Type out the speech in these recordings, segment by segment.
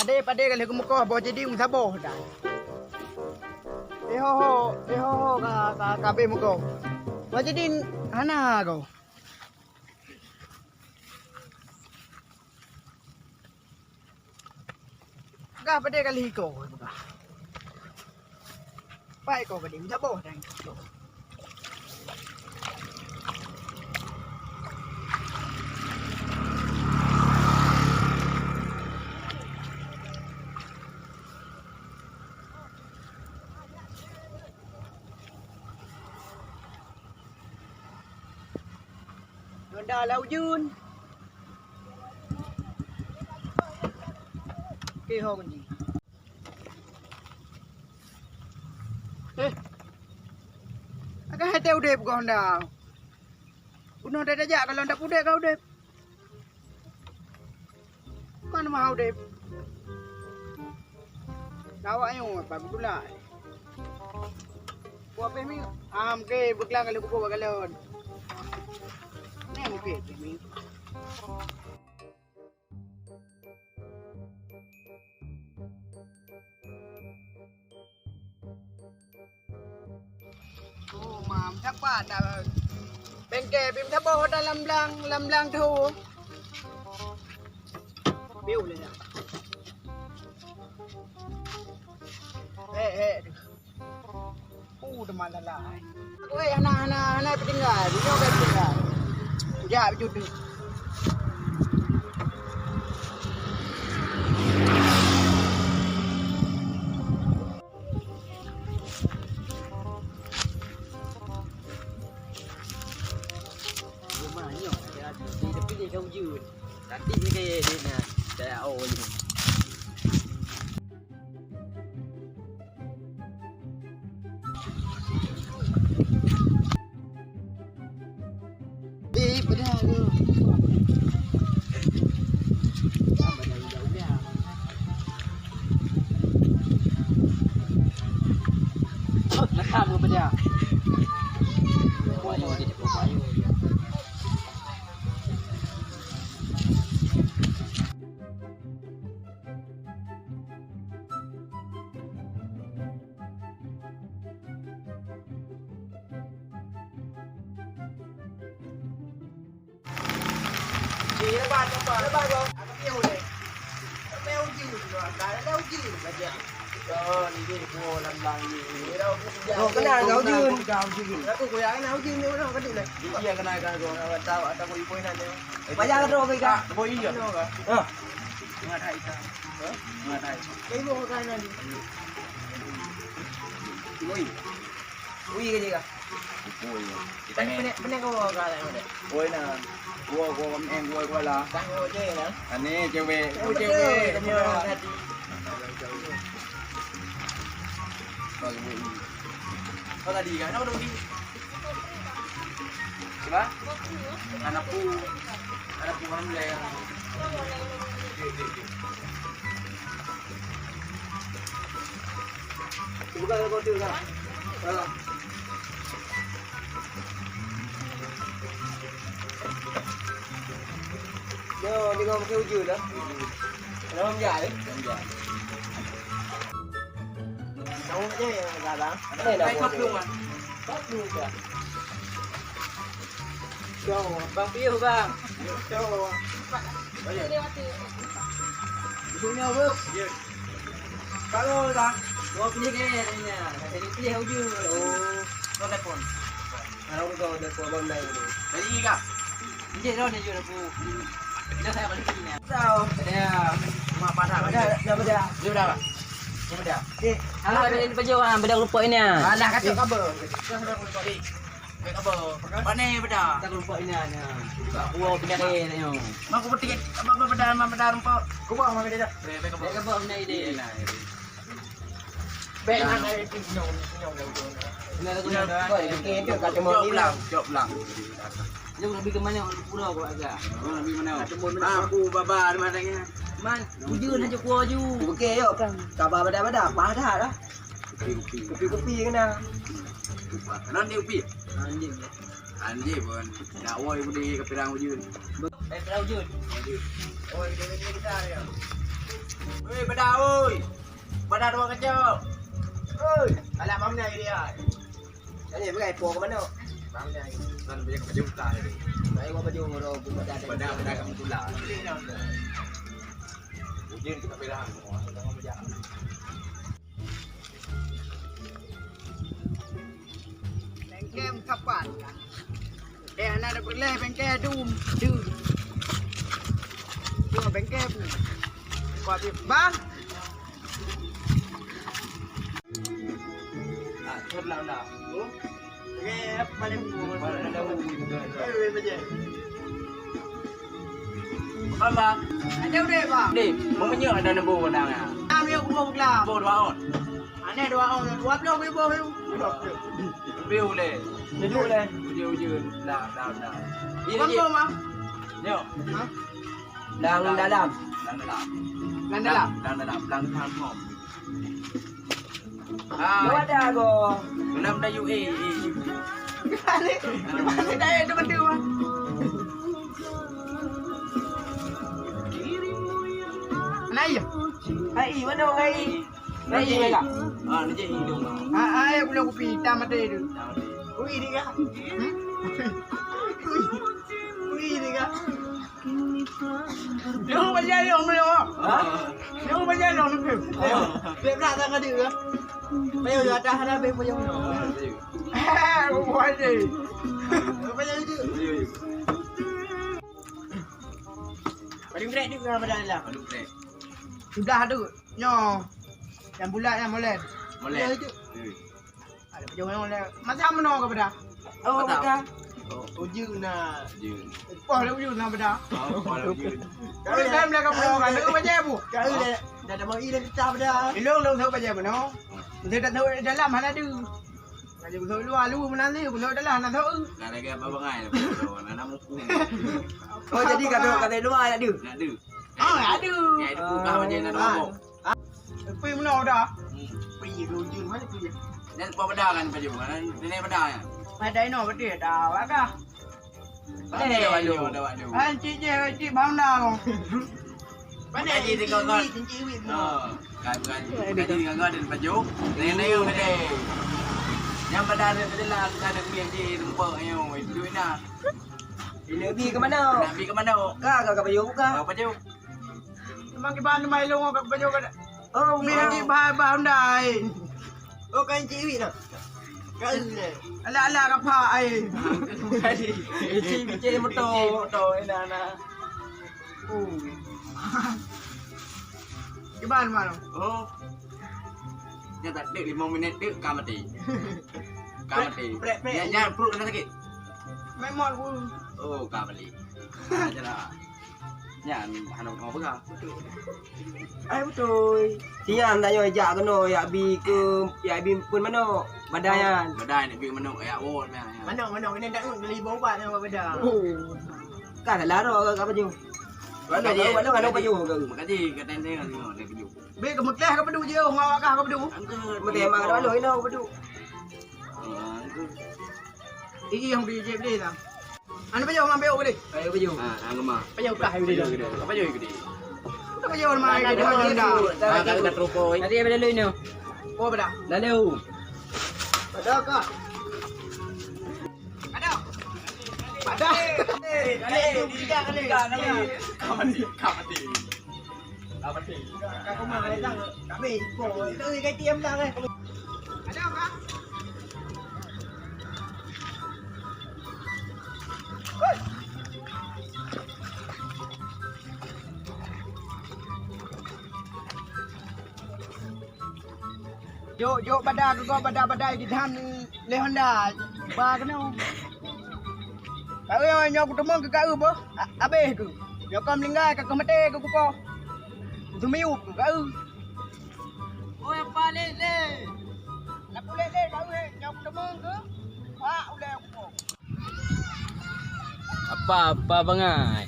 Pade kalau kamu kau bawa jadi muka boh dah. Ho ka kabe muka. Bawa jadi hana kau. Gak pade kali kau. Baik kau pade muka boh dah. Dah lau jun. Ke ho con gì? Cái hai teo đẹp còn đào. Uno đây đã dạ kalau ndak udah kau đẹp. Kan mau đẹp. Kau ayo apa betulan. Buat pemi ke beklang kalau buku bagalon. Okay, Jimmy. Oh, mam thắc bạn là bên kề bìm tháp bò đã làm lang thu. Biu lên nè. Teman lalai. Oi, anak pentinggal, dia kan pentinggal. Ya, betul. Rumahnya ada di tepi dia kau jun. Nanti dia nak saya oli. Kamu beda. Wayu di depan wayu. Di depan kau. Aku piu deh. Piu jiu juga. Dah jiu aja. Rồi, đi mua làm gì đâu. Cái này gạo dưa. Aku goyang áo dưa nữa đâu cái gì này. Iya cái này kan rồi tao có đi này đâu. Bayar rồi cái cả. Bôi gì rồi. Nggak ada itu. Nggak ada. Cái mua cái này. Bôi. Bôi cái gì cả? Bôi. Bên kau cái này. Bôi nè. Gua em gua là. Đang ngồi chơi nè. Anh này chơi về. Oh tadi kan, kenapa dong di? Coba? Anakku mana mulai yang? Buka kau tu kan? Kalau Yo, đi ngon kêu dừa đó. Nó không dài. Không chứ là bạn. Cái này là khóc luôn à. Khóc luôn kìa. Cho bang piu bang. Cho. Xuống nhau bước. Kalau bang. Gua pilih ke ini nya. Jadi pilih hujung. Oh, no telepon. Kalau kau ada korban lain. Jadi kak. Ini dah ni juga aku. Dah saya balik ni. Tahu. Ya. Mak pada. Dah pada. Dia dah. Beda. Alah beda di pajau ah, beda kelompok ini ah. Alah kacau kabel. Kita sudah kelompok ni. Kabel. Mana beda? Kita kelompok ini ah. Gua pindah ke ni. Mak aku petik apa beda rumput. Ku bawa mak beda. Beda kabel ni ide. Beda nak nyong. Ini ada kau ini kacau mobil. Jok belang. Dia lebih ke mana pulau kau agak. Lebih mana? Aku baba di mana ni? Man, ujun aja kuah ju. Okey yo. Kabar pada apa dah. Kopi kena. Nanti upi. Anjing pun. Nak woi budi ke pirang ujun. Pirang ujun. Oh, ini kita ya. Weh, Bada oi. Bada dua kecil. Oi, alah mam ni dia. Ini bukan po ke mana? Mam ni. Kan dia ke baju utah ni. Saya buat baju ngoro Bada kamu tulah. Ini nak. Ujian kita perang. Jangan berjalan. Bengkel kapan kan? Anak ada boleh bengkel dum dum. Dum bengkel pun. Kuat bang. Thôi nào nào. Nghe ba đêm ngủ Mà nó đâu bây giờ. Vâng vâng. Anh đâu đây bang? Đi, muốn mới nhớ ở đây là bồ nào nè. Am yêu cũng không làm. Bồ đó ổn. Anh này đồ ông đồ áp đâu với bố không? View lên. View lên. View dư. Đào. Đi Con đi. bố mà? Nhớ. Hả? Đang đã làm. Lần đó làm. Đang tham hòm. Quá đa rồi. Năm đây yêu y. Cái đây nó vẫn đưa mà. Này ai vẫn đâu ngay. Này gì cả? Nó chỉ đúng mà. Ai cũng đâu có bị tam mà đây được. Ui đi cả. Ui đi cả. Nếu không bao giờ ông đâu. Nếu không bao giờ ông được. Việc ra ra cái điều đó. Bây giờ ra ra bên bây giờ nó. Không phải gì. Bây giờ chứ. Bà đứng rẽ đứng ra bên đây là. Sudah tu. Nyo. Yang bulat yang molek. Molek. Ada baju yang molek. Macam mana kau pada? Oh, pada. Oh, jeng na. Oh, dah jeng na pada. Kalau dah mula kau kan, kau baca bu. Kalau dah dah mau ilah kita pada. Ilong long tahu baca mana? Saya tak tahu dalam mana ada. Kalau tahu luar lu mana ni, tahu dalam mana tahu. Nak lagi apa bangai? Nak muku. Oh, jadi kata luar ada. Nak ada. Oh, ada. Ya, itu bukan macam nak ngomong. Pergi mana dah? Pergi ke ujung mana pergi? Dan apa benda kan baju kan? Ini benda ya. Ada ino betul dah. Wakah. Ada waktu. Cik bang dah. Mana ji tinggal kau? Kan gaji tinggal kau dan baju. Ini yang benda. Yang benda ni adalah ada yang di tempat yang itu nak. Ini pergi ke mana? Nak pergi ke mana? Kau baju buka. Kau baju. Memang kiban mai long kau baju kau. Oh, ni bang dah. Oh, kan cik nak. Kan. Ala kapa ai. Cik motor ina. Oh. Kiban mana? Oh. Dia tak dek 5 minit dek kau mati. Kau mati. Jangan perut kena sakit. Memang aku. Oh, kau balik. Ajalah. Yan, hanong kau pegang. Ai betul. Siang tak yo ajak kena ya bi ke ya bi pun mana? Badayan. Badai nak pergi mana? Ya, oh, Mana ini dak beli bawah ni badai. Oh. Kan laro ke baju. Mana baju ke? Makasih kata dia kan nak baju. Be ke Mekah ke baju je, ngawak ke baju. Angkat. Mesti mak dah lalu ino baju. Iki yang beli je beli dah. Anu baju ambil ke ni? Ayo baju. Angkat mah. Baju kah beli dah. Apa baju gede? Kita baju mai ke dah dah. Kita teropoi. Tadi ada lalu ni. Oh pada. Lalu. Ada ke? Ada. Ada. Kali. Kamati. Kau mah dah. Kami ko itu cái tiêm dah ke. Ada ke? Yo pada kau pada di dalam le Honda ba ke no. Kau yang nyok temu ke kau apa? Habis tu. Yo kau melinggai ke mate ke kuko. Tu miu kau. Oh apa le. Nak boleh le kau nyok temu ke? Pak udah kuko. Apa bangai.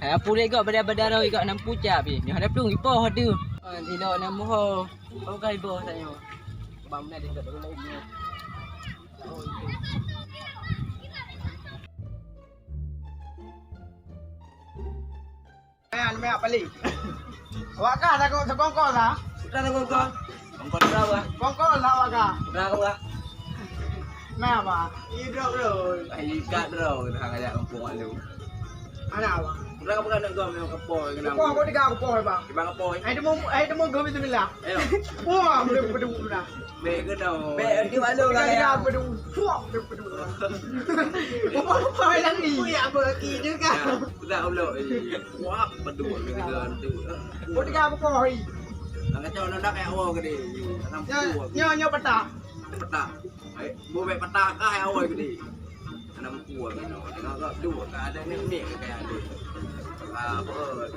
Apa dia kat badar-badar oi kat nam pucap ni. Ni ada plung ipoh tu. Tidak nak moho. Kau kai boh saya. Bang nak dia kat dalam ni. Main apa li? Awak kah sekongkol lah? Kita nak kongkong. Kongkong berapa? Kongkol lah awak kah? Berapa kah? Nah apa? Hidup bro. Ikat bro, kita ngajak kampung lu. Anak apa? Berapa kan nak gom dengan kapoi kena. Kau kau tiga kau bang. Di bang kapoi. Ai demo gom itu bila. Ayo. Wah, boleh berdua dah. Be ke dah. Be di malu kan ya. Berdua. Wah, berdua. Apa yang ni? Ya berki juga. Sudah belum. Wah, berdua dengan tu. Kau tiga kau hari. Nak kacau nak kayak awal ke dia. Nyo petang. Petak. Bu be petak kah yang awal ke dia. Anak kuat kan. Tengok dua kan ada ni kayak ada. Apa?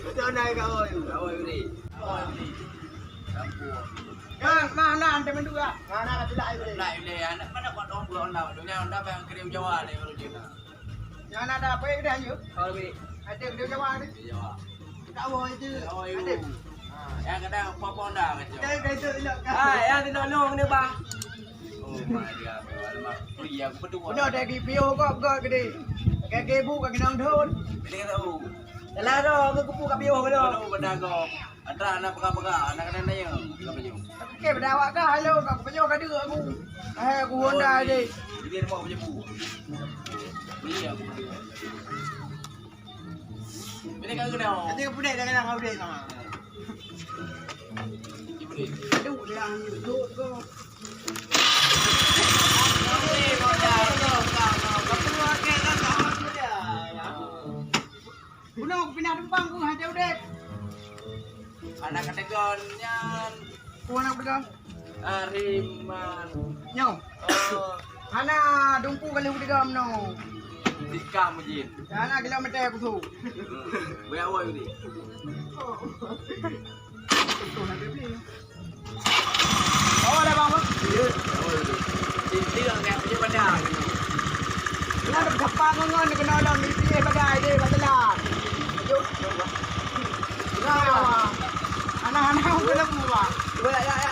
Betul naik kau. Awal ke dia. Awal ni. Kampung. Mana anda mendua? Mana kata tak ada. Nak ini anak mana buat dong bulan dah. Dunia anda yang kirim Jawa ni baru je. Yang ada apa yang dah you? Kalau be. Ada dia Jawa ni. Jawa. Tak boleh itu. Ada. Yang kadang apa dah kacau. Dah itu elok kan. Ah, yang tidak nong ni bang. Oh my god. Alamak. Free aku berdua. Benar dah pergi pio kau gede. Kakek ibu kakek nang thon. Ini kata oh. Dalah dah aku kupu kat pio kau. Kalau benda kau. Ada anak pegang-pegang, anak kena nanya. Kita punya. Okey pada awak kah halo kau penyo kat dia aku. Aku Honda je. Dia mau punya bu. Beli aku. Ini kau kena. Nanti kau punya dah kena kau dia sama. Beli. Aduh dia duduk kau. Bunuh pindah tempang ku haja udet. Anak kategorinya Ku anak pegang. Ariman. Nyo. Oh, Ana dumpu kali ku digam no. dikam mujin. Ana kilometer aku tu. Bayar awal ni. Oh dah bang. Ya. Awal ni. Ini orang punya bandar. Nak berapa ngon kena dalam ni pilih badai dia katalah. Ayo. Anak-anak aku kena buat. Boleh ya.